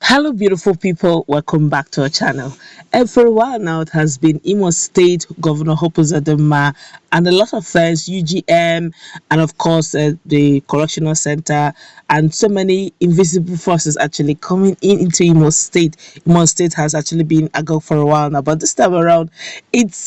Hello, beautiful people. Welcome back to our channel. And for a while now, it has been Imo State Governor Uzodinma and a lot of friends, UGM, and of course, the Correctional Center, and so many invisible forces actually coming into Imo State. Imo State has actually been a go for a while now, but this time around, it's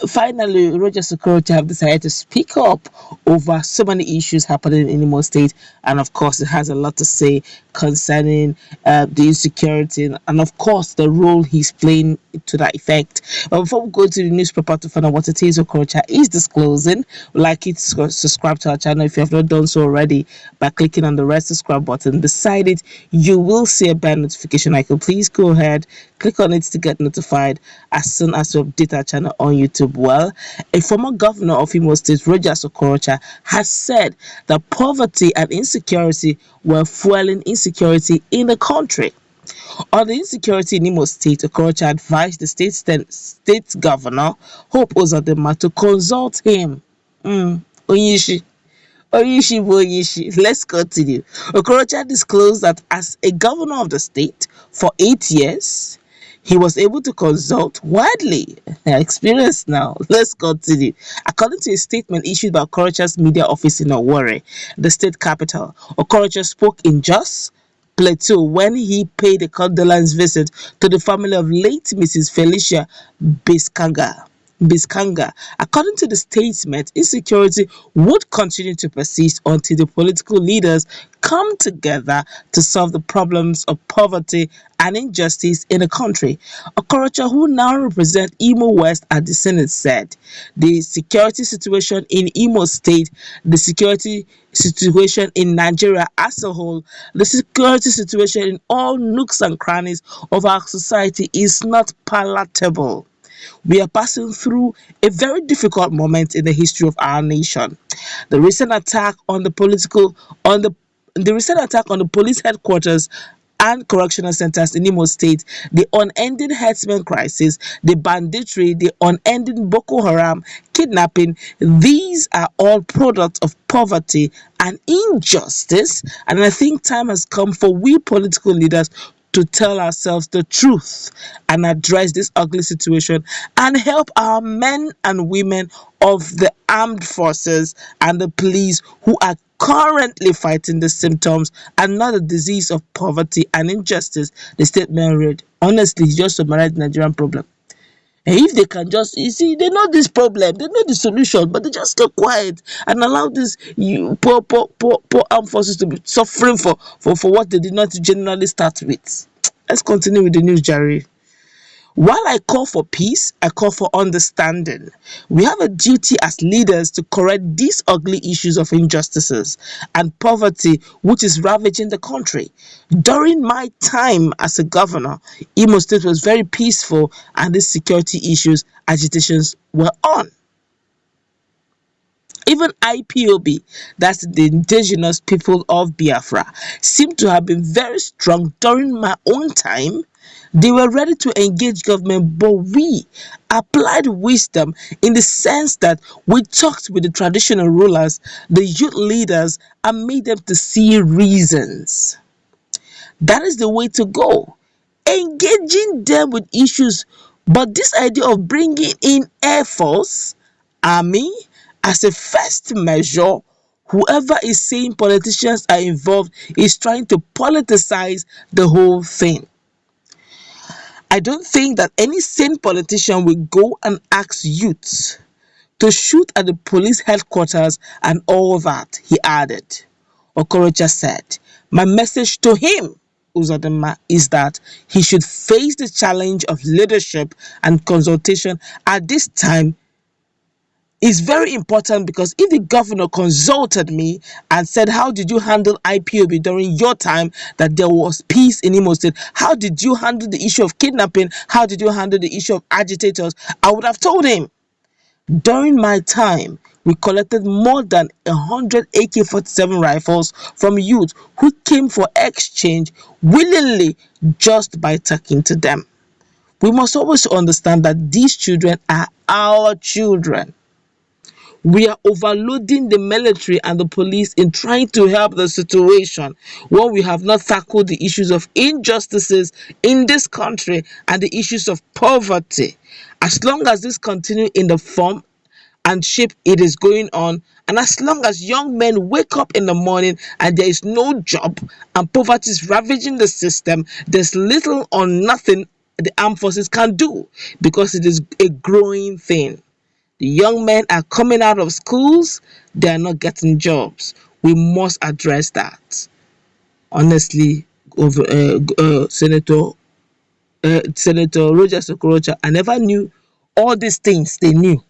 finally Rochas Okorocha have decided to speak up over so many issues happening in Imo State, and of course, it has a lot to say concerning the insecurity and of course the role he's playing to that effect. But before we go to the newspaper to find out what it is Okorocha is disclosing, we'd like you to subscribe to our channel if you have not done so already by clicking on the red subscribe button. Beside it, you will see a bell notification icon. Please go ahead, click on it to get notified as soon as we update our channel on YouTube. Well, a former governor of Imo State, Rochas Okorocha, has said that poverty and insecurity were fueling insecurity in the country. On the insecurity in Imo State, Okorocha advised the state governor, Hope Uzodinma, to consult him. Onyishi. Onyishi. Let's continue. Okorocha disclosed that as a governor of the state for 8 years, he was able to consult widely experienced now. Let's continue. According to a statement issued by Okorocha's media office in Owerri, the state capital, Okorocha spoke in Jos Plateau when he paid a condolence visit to the family of late Mrs. Felicia Biskanga. According to the statement, insecurity would continue to persist until the political leaders come together to solve the problems of poverty and injustice in the country. Okorocha, who now represents Imo West at the Senate, said the security situation in Imo State, the security situation in Nigeria as a whole, the security situation in all nooks and crannies of our society is not palatable. We are passing through a very difficult moment in the history of our nation. The recent attack on the recent attack on the police headquarters and correctional centers in Imo State, the unending herdsmen crisis, the banditry, the unending Boko Haram, kidnapping, these are all products of poverty and injustice. And I think time has come for we political leaders to tell ourselves the truth and address this ugly situation and help our men and women of the armed forces and the police who are currently fighting the symptoms and not the disease of poverty and injustice. The statement read, honestly, just summarized the Nigerian problem. And if they can just, you see, they know this problem, they know the solution, but they just keep quiet and allow this poor armed forces to be suffering for what they did not generally start with. Let's continue with the news, Jerry. While I call for peace, I call for understanding. We have a duty as leaders to correct these ugly issues of injustices and poverty which is ravaging the country. During my time as a governor, Imo State was very peaceful and these security issues, agitations were on. Even IPOB, that's the indigenous people of Biafra, seem to have been very strong during my own time. They were ready to engage government, but we applied wisdom in the sense that we talked with the traditional rulers, the youth leaders, and made them to see reasons. That is the way to go. Engaging them with issues, but this idea of bringing in Air Force, Army, as a first measure, whoever is saying politicians are involved is trying to politicize the whole thing. I don't think that any sane politician will go and ask youths to shoot at the police headquarters and all that, he added. Okorocha said, my message to him, Uzodinma, is that he should face the challenge of leadership and consultation at this time. Is very important because if the governor consulted me and said, how did you handle IPOB during your time that there was peace in Imo State? How did you handle the issue of kidnapping? How did you handle the issue of agitators? I would have told him. During my time, we collected more than 100 AK-47 rifles from youth who came for exchange willingly just by talking to them. We must always understand that these children are our children. We are overloading the military and the police in trying to help the situation when we have not tackled the issues of injustices in this country and the issues of poverty. As long as this continue in the form and shape it is going on, and as long as young men wake up in the morning and there is no job and poverty is ravaging the system, there's little or nothing the armed forces can do, because it is a growing thing. The young men are coming out of schools, they are not getting jobs. We must address that. Honestly, Senator Rochas Okorocha, I never knew all these things they knew.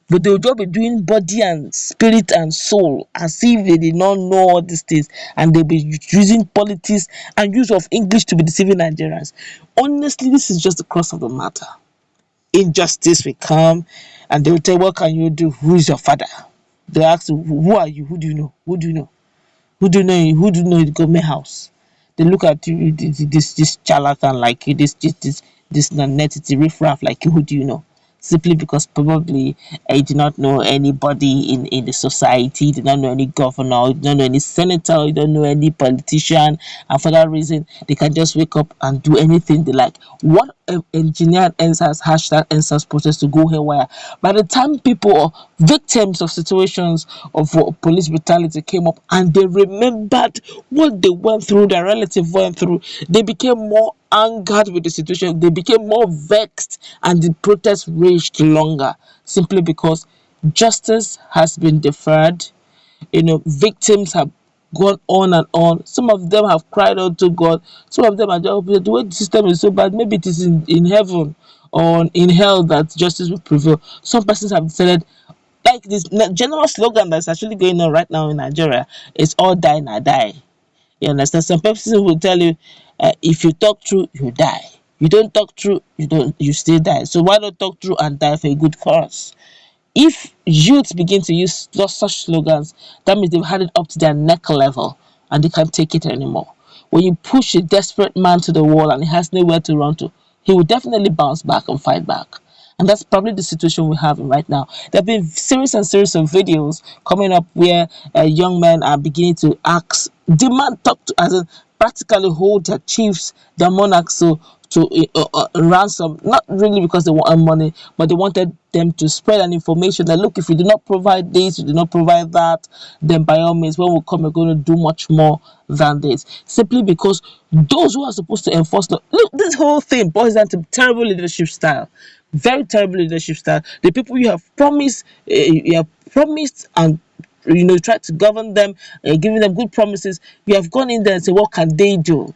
But they would just be doing body and spirit and soul as if they did not know all these things, and they'll be using politics and use of English to be deceiving Nigerians. Honestly, this is just the crux of the matter. Injustice will come and they will tell, what can you do? Who is your father? They ask you, who are you? Who do you know? Who do you know? Who do you know? Who do you know in the government house? They look at you, this charlatan like you, this non-entity riffraff like you. Who do you know? Simply because probably you do not know anybody in the society, you do not know any governor, you do not know any senator, you don't know any politician, and for that reason they can just wake up and do anything they like. What engineered answers hashtag answers protest to go haywire. By the time people or victims of situations of police brutality came up and they remembered what they went through, their relative went through, they became more angered with the situation, they became more vexed, and the protest raged longer, simply because justice has been deferred. Victims have gone on and on. Some of them have cried out to God. Some of them are just, the way the system is so bad, maybe it is in heaven or in hell that justice will prevail. Some persons have decided, like this general slogan that's actually going on right now in Nigeria, it's all die na die. You understand? Some persons will tell you, if you talk true, you die. You don't talk true, you still die. So why not talk true and die for a good cause? If youth begin to use such slogans, that means they've had it up to their neck level and they can't take it anymore. When you push a desperate man to the wall and he has nowhere to run to, he will definitely bounce back and fight back. And that's probably the situation we have right now. There have been series and series of videos coming up where young men are beginning to demand, talk to, as in practically hold their chiefs, their monarchs, to ransom, not really because they want money, but they wanted them to spread an information that, look, if you do not provide this, you do not provide that, then by all means, when we come, we're going to do much more than this. Simply because those who are supposed to enforce law, look, this whole thing boils down to terrible leadership style. Very terrible leadership style. The people you have promised, and try to govern them, giving them good promises. You have gone in there and say, what can they do?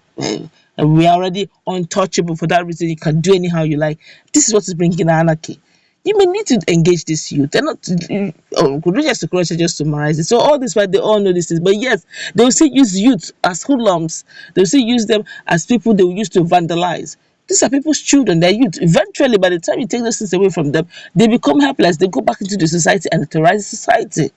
And we are already untouchable. For that reason, you can do anyhow you like. This is what is bringing anarchy. You may need to engage this youth. They're not. Just summarize it. So all this, why they all know this is. But yes, they will still use youth as hoodlums. They will still use them as people they will use to vandalize. These are people's children, they're youth. Eventually, by the time you take those things away from them, they become helpless. They go back into the society and terrorize the society.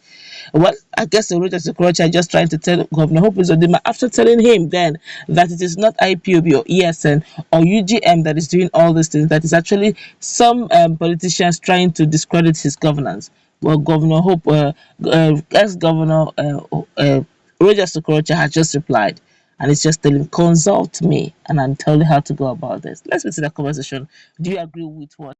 Well, I guess the Rochas Okorocha are just trying to tell Governor Uzodinma, after telling him then that it is not IPOB or ESN or UGM that is doing all these things, that is actually some politicians trying to discredit his governance. Well, ex-governor Rochas Okorocha has just replied, and it's just telling, consult me and I'll tell you how to go about this. Let's get to that conversation. Do you agree with what